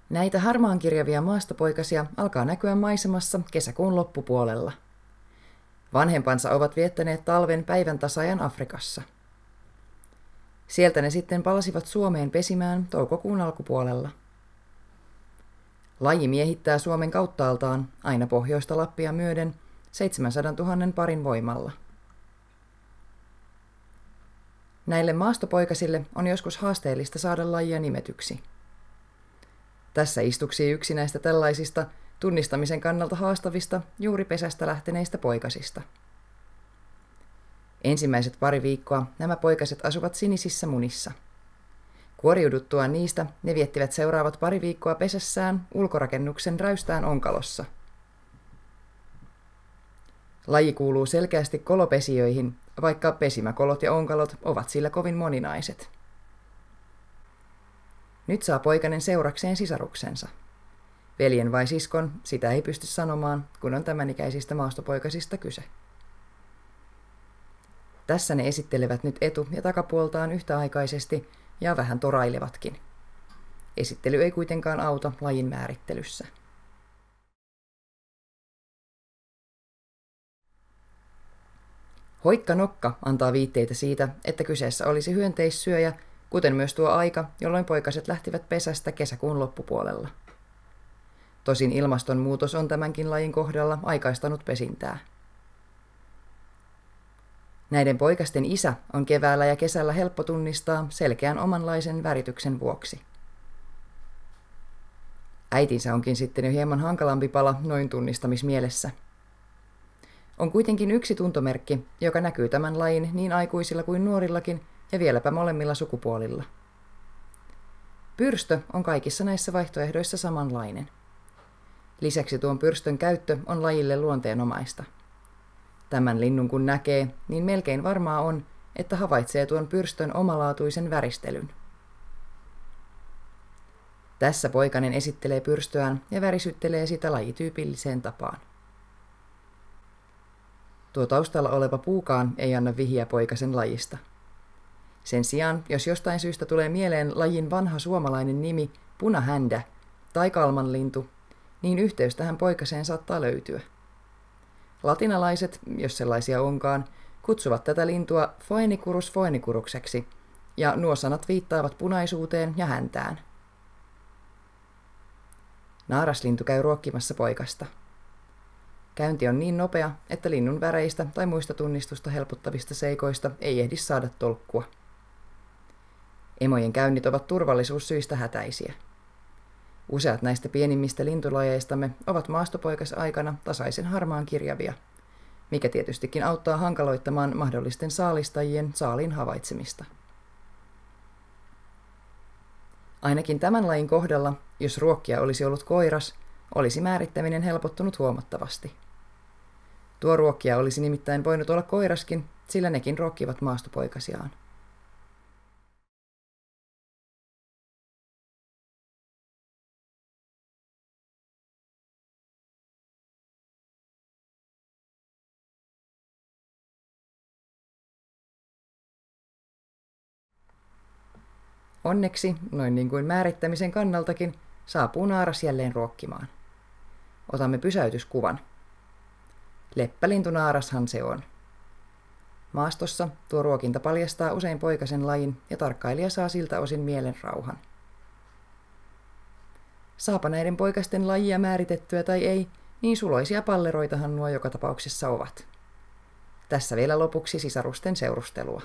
Näitä harmaankirjavia maastopoikasia alkaa näkyä maisemassa kesäkuun loppupuolella. Vanhempansa ovat viettäneet talven päivän tasajan Afrikassa. Sieltä ne sitten palasivat Suomeen pesimään toukokuun alkupuolella. Laji miehittää Suomen kauttaaltaan aina pohjoista Lappia myöden 700 000 parin voimalla. Näille maastopoikasille on joskus haasteellista saada lajia nimetyksi. Tässä istuksii yksi näistä tällaisista tunnistamisen kannalta haastavista juuri pesästä lähteneistä poikasista. Ensimmäiset pari viikkoa nämä poikaset asuvat sinisissä munissa. Kuoriuduttuaan niistä ne viettivät seuraavat pari viikkoa pesässään ulkorakennuksen räystään onkalossa. Laji kuuluu selkeästi kolopesijöihin, vaikka pesimäkolot ja onkalot ovat sillä kovin moninaiset. Nyt saa poikanen seurakseen sisaruksensa. Veljen vai siskon, sitä ei pysty sanomaan, kun on tämän ikäisistä maastopoikasista kyse. Tässä ne esittelevät nyt etu- ja takapuoltaan yhtäaikaisesti ja vähän torailevatkin. Esittely ei kuitenkaan auta lajin määrittelyssä. Hoikka nokka antaa viitteitä siitä, että kyseessä olisi hyönteissyöjä, kuten myös tuo aika, jolloin poikaset lähtivät pesästä kesäkuun loppupuolella. Tosin ilmastonmuutos on tämänkin lajin kohdalla aikaistanut pesintää. Näiden poikasten isä on keväällä ja kesällä helppo tunnistaa selkeän omanlaisen värityksen vuoksi. Äitinsä onkin sitten jo hieman hankalampi pala noin tunnistamismielessä. On kuitenkin yksi tuntomerkki, joka näkyy tämän lajin niin aikuisilla kuin nuorillakin ja vieläpä molemmilla sukupuolilla. Pyrstö on kaikissa näissä vaihtoehdoissa samanlainen. Lisäksi tuon pyrstön käyttö on lajille luonteenomaista. Tämän linnun kun näkee, niin melkein varmaa on, että havaitsee tuon pyrstön omalaatuisen väristelyn. Tässä poikanen esittelee pyrstöään ja värisyttelee sitä lajityypilliseen tapaan. Tuo taustalla oleva puukaan ei anna vihiä poikasen lajista. Sen sijaan, jos jostain syystä tulee mieleen lajin vanha suomalainen nimi punahändä tai kalmanlintu, niin yhteys tähän poikaseen saattaa löytyä. Latinalaiset, jos sellaisia onkaan, kutsuvat tätä lintua Phoenicurus phoenicurukseksi, ja nuo sanat viittaavat punaisuuteen ja häntään. Naaraslintu käy ruokkimassa poikasta. Käynti on niin nopea, että linnun väreistä tai muista tunnistusta helpottavista seikoista ei ehdi saada tolkkua. Emojen käynnit ovat turvallisuussyistä hätäisiä. Useat näistä pienimmistä lintulajeistamme ovat maastopoikasaikana tasaisen harmaan kirjavia, mikä tietystikin auttaa hankaloittamaan mahdollisten saalistajien saaliin havaitsemista. Ainakin tämän lajin kohdalla, jos ruokkija olisi ollut koiras, olisi määrittäminen helpottunut huomattavasti. Tuo ruokkija olisi nimittäin voinut olla koiraskin, sillä nekin ruokkivat maastopoikasiaan. Onneksi, noin niin kuin määrittämisen kannaltakin, saapuu naaras jälleen ruokkimaan. Otamme pysäytyskuvan. Leppälintunaarashan se on. Maastossa tuo ruokinta paljastaa usein poikasen lajin ja tarkkailija saa siltä osin mielen rauhan. Saapa näiden poikasten lajia määritettyä tai ei, niin suloisia palleroitahan nuo joka tapauksessa ovat. Tässä vielä lopuksi sisarusten seurustelua.